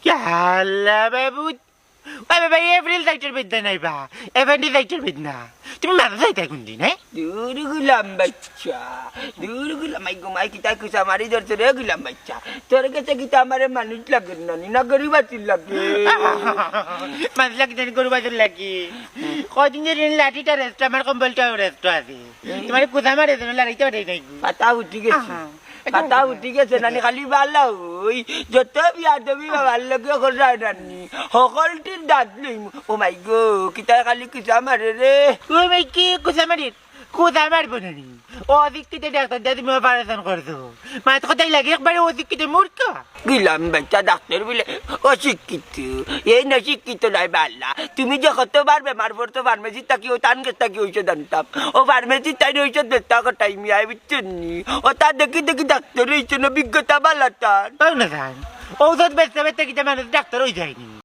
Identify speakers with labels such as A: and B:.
A: Kala babu. Ay baba April doctor বেদনা নাই বা এভেন্টি ডাক্তার বেদনা তুমি মাথা যাইতা কোনদিন হ্যাঁ
B: দূর গুলাম বাচ্চা দূর গুলাম মাই গো মাই কিতা কুসা মারি ধরছে রে গুলাম বাচ্চা তোর কাছে কিতা আমারে মানুষ লাগে না গরিব আছিস লাগে
A: মানুষ লাগে জানি গরু বাজার লাগি কদিন যে লাঠিটা রেস্ট আমার কম্বলটা রেস্ট আছে তোমার কোথা মারে যেন লাড়িতে পারে নাই
B: পাতা উঠি গেছে পাতা উঠি গেছে নানি খালি বালা ওই যত বিয়া দেবি বাবার লগে করা নানি সকলটির দাঁত লইম ও মাই গো কিতা খালি কুসা মারে রে
A: ওই ভাই কি কোথা মারি কোথা মারবো না অধিকৃত ডাক্তার দিয়ে তুমি অপারেশন করছো মাথা কোথায় লাগে একবারে অধিকৃত মূর্খ
B: গিলাম বাচ্চা ডাক্তার বলে অশিক্ষিত এই না শিক্ষিত নাই বাল্লা তুমি যে কতবার বেমার পড়তো ফার্মেসি থাকি ও টান গেছ থাকি ঔষধ আনতাম ও ফার্মেসি তাই ঔষধ বেচতা টাইম আই বুঝছেন নি ও তার দেখি দেখি ডাক্তার হয়েছে না বিজ্ঞতা বালা তার
A: না ঔষধ বেচতে বেচতে কিন্তু মানুষ ডাক্তার হয়ে যায়নি